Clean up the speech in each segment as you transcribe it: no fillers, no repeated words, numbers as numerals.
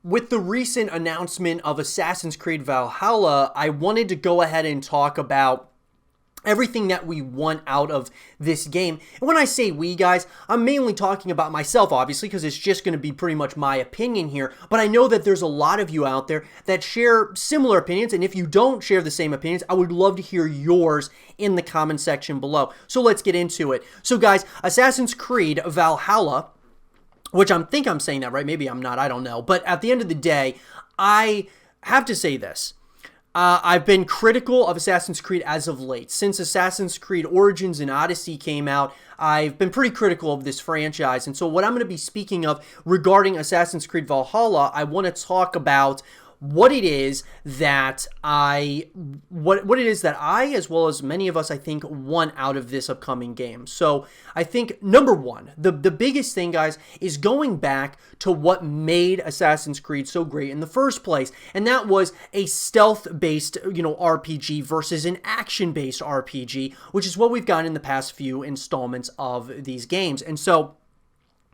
With the recent announcement of Assassin's Creed Valhalla, I wanted to go ahead and talk about everything that we want out of this game. And when I say we, guys, I'm mainly talking about myself, obviously, because it's just going to be pretty much my opinion here. But I know that there's a lot of you out there that share similar opinions. And if you don't share the same opinions, I would love to hear yours in the comment section below. So let's get into it. So, guys, Assassin's Creed Valhalla, which I think I'm saying that right. Maybe I'm not. I don't know. But at the end of the day, I have to say this. I've been critical of Assassin's Creed as of late. Since Assassin's Creed Origins and Odyssey came out, I've been pretty critical of this franchise. And so what I'm going to be speaking of regarding Assassin's Creed Valhalla, I want to talk about what it is that what it is that I, as well as many of us, I think, want out of this upcoming game. So I think number one, the biggest thing, guys, is going back to what made Assassin's Creed so great in the first place, and that was a stealth-based, RPG versus an action-based RPG, which is what we've gotten in the past few installments of these games. And so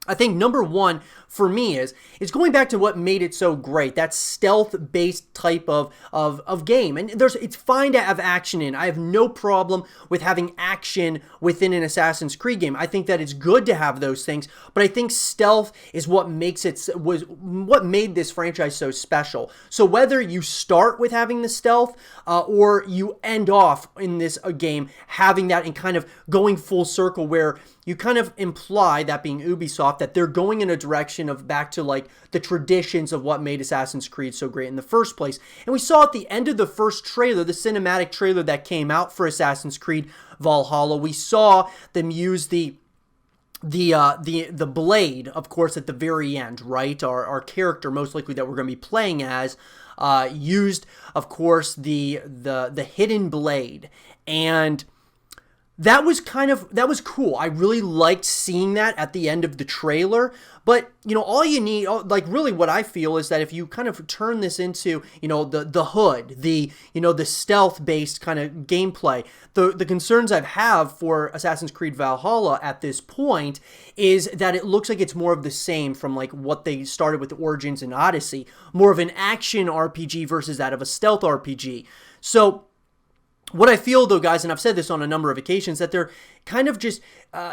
I think number one for me is going back to what made it so great, that stealth-based type of game. And it's fine to have action in. I have no problem with having action within an Assassin's Creed game. I think that it's good to have those things, but I think stealth is what what made this franchise so special. So whether you start with having the stealth or you end off in this game having that and kind of going full circle where you kind of imply, that being Ubisoft, that they're going in a direction of back to like the traditions of what made Assassin's Creed so great in the first place. And we saw at the end of the first trailer, the cinematic trailer that came out for Assassin's Creed Valhalla, we saw them use the blade, of course, at the very end, right? Our character, most likely that we're going to be playing as, used, of course, the hidden blade. And that was cool. I really liked seeing that at the end of the trailer. But, all you need, like really what I feel is that if you kind of turn this into, the hood, the stealth-based kind of gameplay, the concerns I have for Assassin's Creed Valhalla at this point is that it looks like it's more of the same from like what they started with Origins and Odyssey, more of an action RPG versus that of a stealth RPG. So what I feel, though, guys, and I've said this on a number of occasions, that they're kind of just,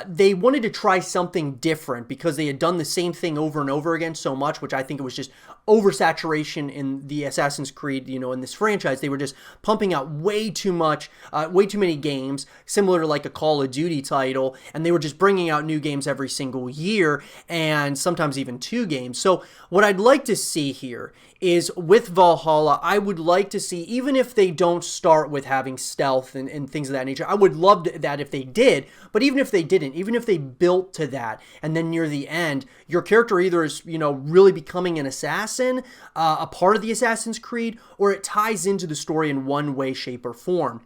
they wanted to try something different because they had done the same thing over and over again so much, which I think it was just oversaturation in the Assassin's Creed, in this franchise. They were just pumping out way too many games, similar to like a Call of Duty title, and they were just bringing out new games every single year, and sometimes even 2 games. So what I'd like to see here is with Valhalla, I would like to see, even if they don't start with having stealth and things of that nature, I would love that if they did, but even if they didn't, even if they built to that, and then near the end, your character either is, really becoming an assassin, a part of the Assassin's Creed, or it ties into the story in one way, shape, or form.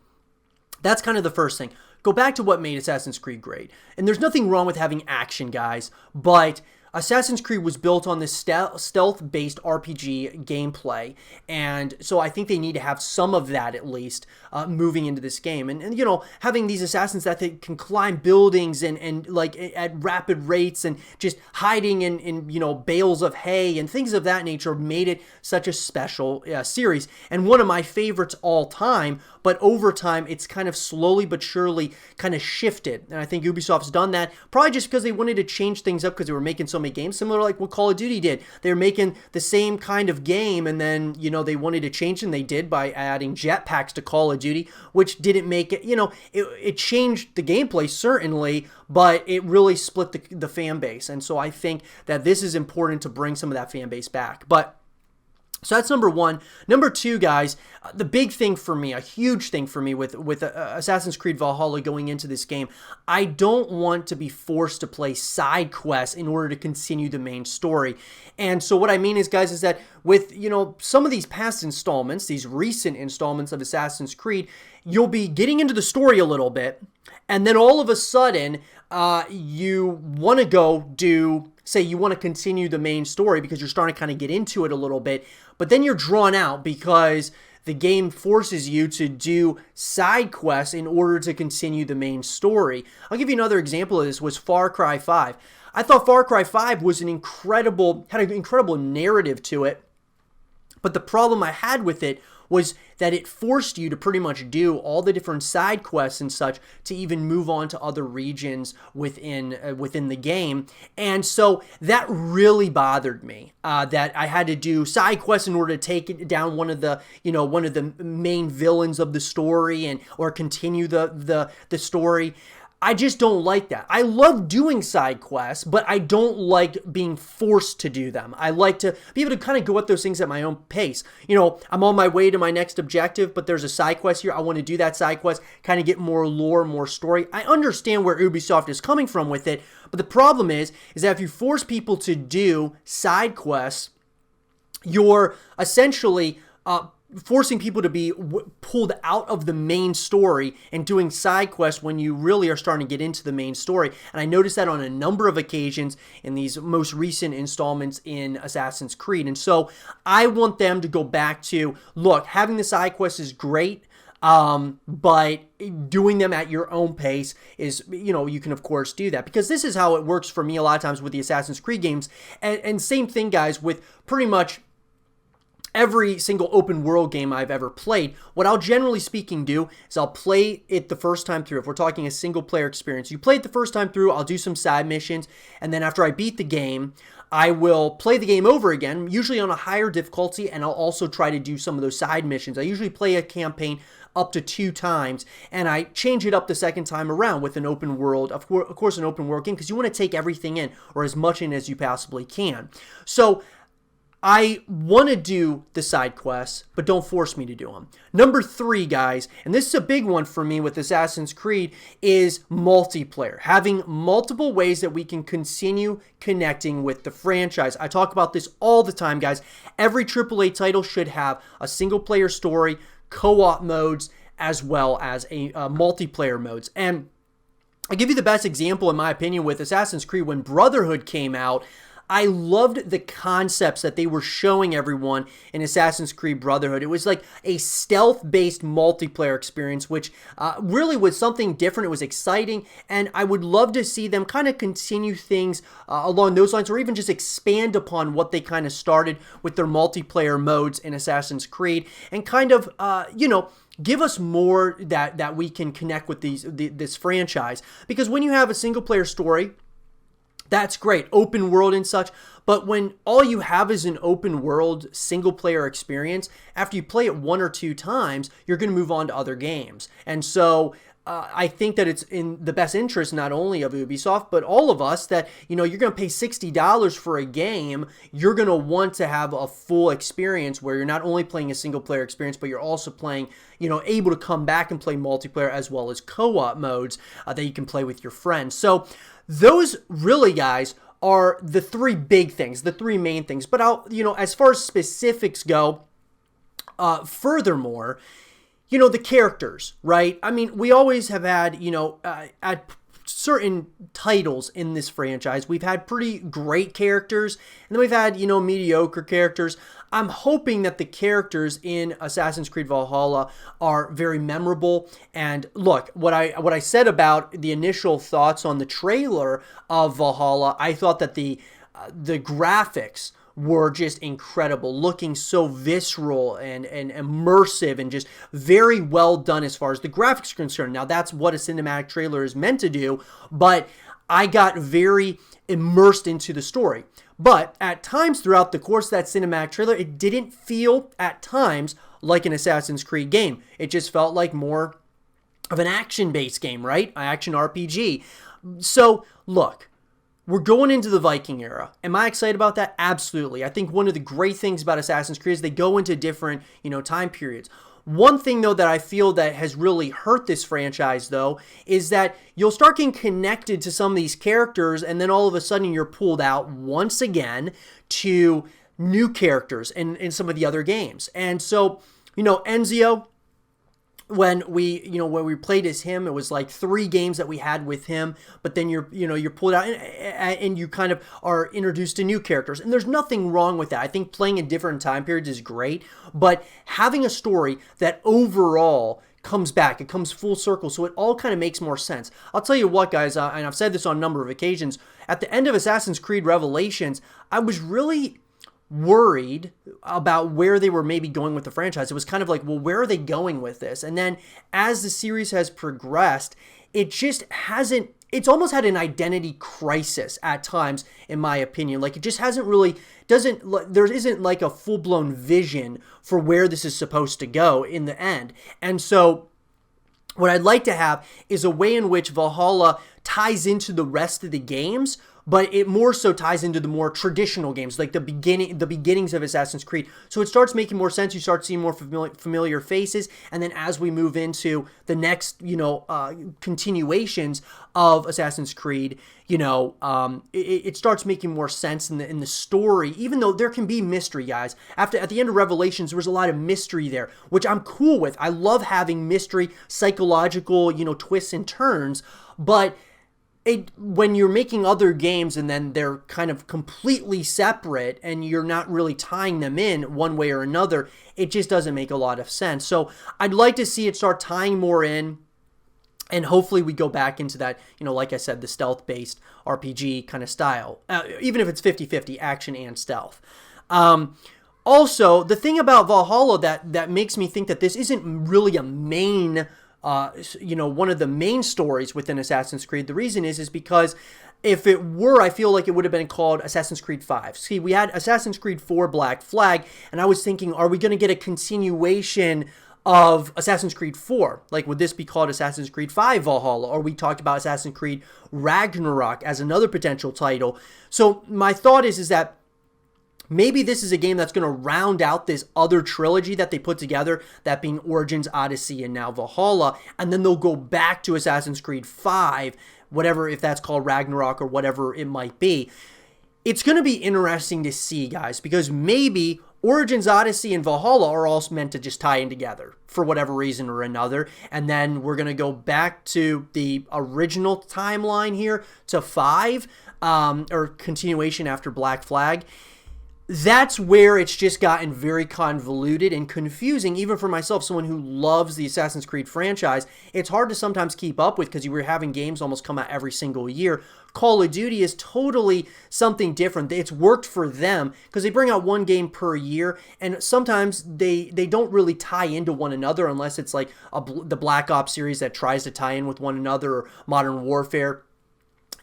That's kind of the first thing. Go back to what made Assassin's Creed great. And there's nothing wrong with having action, guys, but Assassin's Creed was built on this stealth-based RPG gameplay, and so I think they need to have some of that at least moving into this game. And having these assassins that they can climb buildings and like at rapid rates and just hiding in bales of hay and things of that nature made it such a special series. And one of my favorites all time, but over time it's kind of slowly but surely kind of shifted. And I think Ubisoft's done that probably just because they wanted to change things up because they were making so many games, similar to like what Call of Duty did. They were making the same kind of game, and then they wanted to change, and they did by adding jetpacks to Call of Duty, which didn't make it, it changed the gameplay certainly, but it really split the fan base. And so I think that this is important to bring some of that fan base back. So that's number one. Number two, guys, the big thing for me, a huge thing for me with Assassin's Creed Valhalla going into this game, I don't want to be forced to play side quests in order to continue the main story. And so what I mean is, guys, is that with, some of these past installments, these recent installments of Assassin's Creed, you'll be getting into the story a little bit, and then all of a sudden, you want to go do, say you want to continue the main story because you're starting to kind of get into it a little bit, but then you're drawn out because the game forces you to do side quests in order to continue the main story. I'll give you another example of this, was Far Cry 5. I thought Far Cry 5 was had an incredible narrative to it. But the problem I had with it was that it forced you to pretty much do all the different side quests and such to even move on to other regions within the game. And so that really bothered me, that I had to do side quests in order to take it down one of the main villains of the story and or continue the story. I just don't like that. I love doing side quests, but I don't like being forced to do them. I like to be able to kind of go at those things at my own pace. I'm on my way to my next objective, but there's a side quest here. I want to do that side quest, kind of get more lore, more story. I understand where Ubisoft is coming from with it, but the problem is that if you force people to do side quests, you're essentially forcing people to be pulled out of the main story and doing side quests when you really are starting to get into the main story. And I noticed that on a number of occasions in these most recent installments in Assassin's Creed. And so I want them to go back to, look, having the side quests is great, but doing them at your own pace is, you can of course do that, because this is how it works for me a lot of times with the Assassin's Creed games. And same thing, guys, with pretty much every single open world game I've ever played. What I'll generally speaking do is I'll play it the first time through. If we're talking a single player experience, you play it the first time through, I'll do some side missions, and then after I beat the game, I will play the game over again, usually on a higher difficulty, and I'll also try to do some of those side missions. I usually play a campaign up to 2 times, and I change it up the second time around with an open world, of course an open world game, because you want to take everything in, or as much in as you possibly can. So I want to do the side quests, but don't force me to do them. Number 3, guys, and this is a big one for me with Assassin's Creed, is multiplayer. Having multiple ways that we can continue connecting with the franchise. I talk about this all the time, guys. Every AAA title should have a single-player story, co-op modes, as well as a multiplayer modes. And I'll give you the best example, in my opinion, with Assassin's Creed. When Brotherhood came out, I loved the concepts that they were showing everyone in Assassin's Creed Brotherhood. It was like a stealth-based multiplayer experience, which really was something different. It was exciting, and I would love to see them kind of continue things along those lines, or even just expand upon what they kind of started with their multiplayer modes in Assassin's Creed, and kind of, give us more that we can connect with this franchise. Because when you have a single-player story, that's great, open world and such, but when all you have is an open world single player experience, after you play it 1 or 2 times, you're going to move on to other games. And so I think that it's in the best interest not only of Ubisoft, but all of us, that, you're going to pay $60 for a game, you're going to want to have a full experience where you're not only playing a single player experience, but you're also playing, able to come back and play multiplayer as well as co-op modes that you can play with your friends. So those really, guys, are the 3 big things, the 3 main things. But as far as specifics go, furthermore, the characters, right? I mean, we always have had, at certain titles in this franchise, we've had pretty great characters, and then we've had, mediocre characters. I'm hoping that the characters in Assassin's Creed Valhalla are very memorable. And look, what I said about the initial thoughts on the trailer of Valhalla, I thought that the graphics were just incredible, looking so visceral and immersive and just very well done as far as the graphics are concerned. Now, that's what a cinematic trailer is meant to do, but I got very immersed into the story. But at times throughout the course of that cinematic trailer, it didn't feel at times like an Assassin's Creed game. It just felt like more of an action-based game, right? An action RPG. So, look, we're going into the Viking era. Am I excited about that? Absolutely. I think one of the great things about Assassin's Creed is they go into different, time periods. One thing, though, that I feel that has really hurt this franchise, though, is that you'll start getting connected to some of these characters, and then all of a sudden you're pulled out once again to new characters in some of the other games. And so, Ezio, when we played as him, it was like 3 games that we had with him, but then you're pulled out and you kind of are introduced to new characters, and there's nothing wrong with that. I think playing in different time periods is great, but having a story that overall comes back, it comes full circle, so it all kind of makes more sense. I'll tell you what, guys, and I've said this on a number of occasions, at the end of Assassin's Creed Revelations, I was really worried about where they were maybe going with the franchise. It was kind of like, well, where are they going with this? And then as the series has progressed, it just hasn't, it's almost had an identity crisis at times, in my opinion. Like, it just hasn't really, there isn't like a full-blown vision for where this is supposed to go in the end. And so what I'd like to have is a way in which Valhalla ties into the rest of the games, but it more so ties into the more traditional games, like the beginnings of Assassin's Creed. So it starts making more sense. You start seeing more familiar faces, and then as we move into the next, continuations of Assassin's Creed, it starts making more sense in the story. Even though there can be mystery, guys. At the end of Revelations, there was a lot of mystery there, which I'm cool with. I love having mystery, psychological, twists and turns, but when you're making other games and then they're kind of completely separate and you're not really tying them in one way or another, it just doesn't make a lot of sense. So I'd like to see it start tying more in, and hopefully we go back into that, like I said, the stealth-based RPG kind of style, even if it's 50-50 action and stealth. Also, the thing about Valhalla that makes me think that this isn't really a main one of the main stories within Assassin's Creed. The reason is because if it were, I feel like it would have been called Assassin's Creed 5. See, we had Assassin's Creed 4 Black Flag, and I was thinking, are we going to get a continuation of Assassin's Creed 4? Like, would this be called Assassin's Creed 5 Valhalla? Or we talked about Assassin's Creed Ragnarok as another potential title. So my thought is that maybe this is a game that's going to round out this other trilogy that they put together, that being Origins, Odyssey, and now Valhalla, and then they'll go back to Assassin's Creed 5, whatever, if that's called Ragnarok or whatever it might be. It's going to be interesting to see, guys, because maybe Origins, Odyssey, and Valhalla are all meant to just tie in together for whatever reason or another, and then we're going to go back to the original timeline here to 5, or continuation after Black Flag. That's where it's just gotten very convoluted and confusing, even for myself, someone who loves the Assassin's Creed franchise. It's hard to sometimes keep up with because you were having games almost come out every single year. Call of Duty is totally something different. It's worked for them because they bring out one game per year, and sometimes they don't really tie into one another unless it's like the Black Ops series that tries to tie in with one another, or Modern Warfare.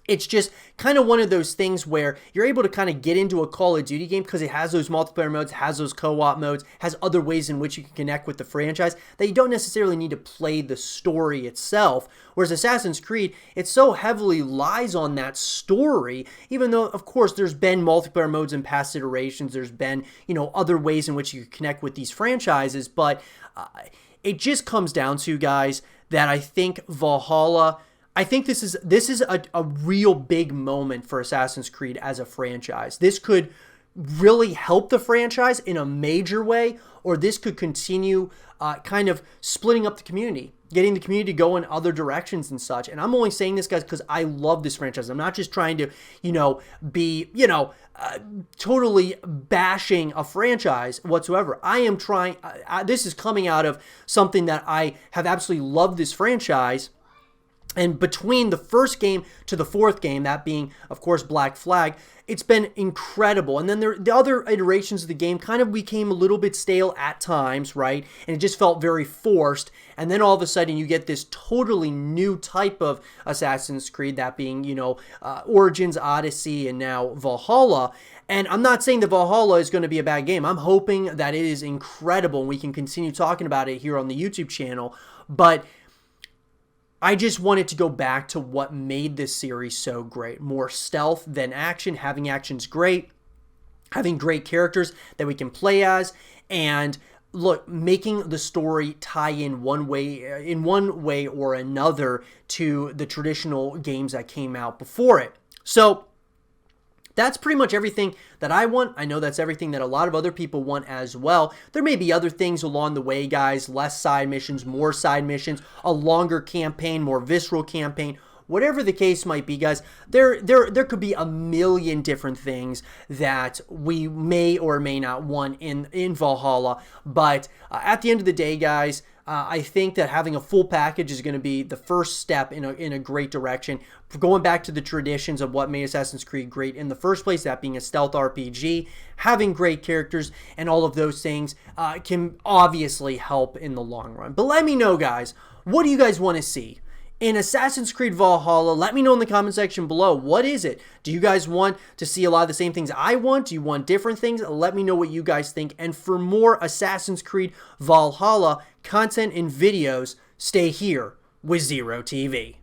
It's just kind of one of those things where you're able to kind of get into a Call of Duty game because it has those multiplayer modes, has those co-op modes, has other ways in which you can connect with the franchise that you don't necessarily need to play the story itself. Whereas Assassin's Creed, it so heavily lies on that story, even though, of course, there's been multiplayer modes in past iterations. There's been, other ways in which you can connect with these franchises. But it just comes down to, guys, that I think Valhalla... I think this is a real big moment for Assassin's Creed as a franchise. This could really help the franchise in a major way, or this could continue kind of splitting up the community, getting the community to go in other directions and such. And I'm only saying this, guys, because I love this franchise. I'm not just trying to, be, totally bashing a franchise whatsoever. I am trying, this is coming out of something that I have absolutely loved this franchise. And between the first game to the fourth game, that being, of course, Black Flag, it's been incredible. And then the other iterations of the game kind of became a little bit stale at times, right? And it just felt very forced. And then all of a sudden you get this totally new type of Assassin's Creed, that being, Origins, Odyssey, and now Valhalla. And I'm not saying that Valhalla is going to be a bad game. I'm hoping that it is incredible and we can continue talking about it here on the YouTube channel. But I just wanted to go back to what made this series so great. More stealth than action. Having action's great. Having great characters that we can play as. And look, making the story tie in one way or another to the traditional games that came out before it. So that's pretty much everything that I want. I know that's everything that a lot of other people want as well. There may be other things along the way, guys. Less side missions, more side missions, a longer campaign, more visceral campaign, Whatever the case might be, guys, there could be a million different things that we may or may not want in Valhalla. But at the end of the day, guys, I think that having a full package is going to be the first step in a great direction. Going back to the traditions of what made Assassin's Creed great in the first place, that being a stealth RPG, having great characters, and all of those things can obviously help in the long run. But let me know, guys, what do you guys want to see in Assassin's Creed Valhalla? Let me know in the comment section below. What is it? Do you guys want to see a lot of the same things I want? Do you want different things? Let me know what you guys think. And for more Assassin's Creed Valhalla content and videos, stay here with Zero TV.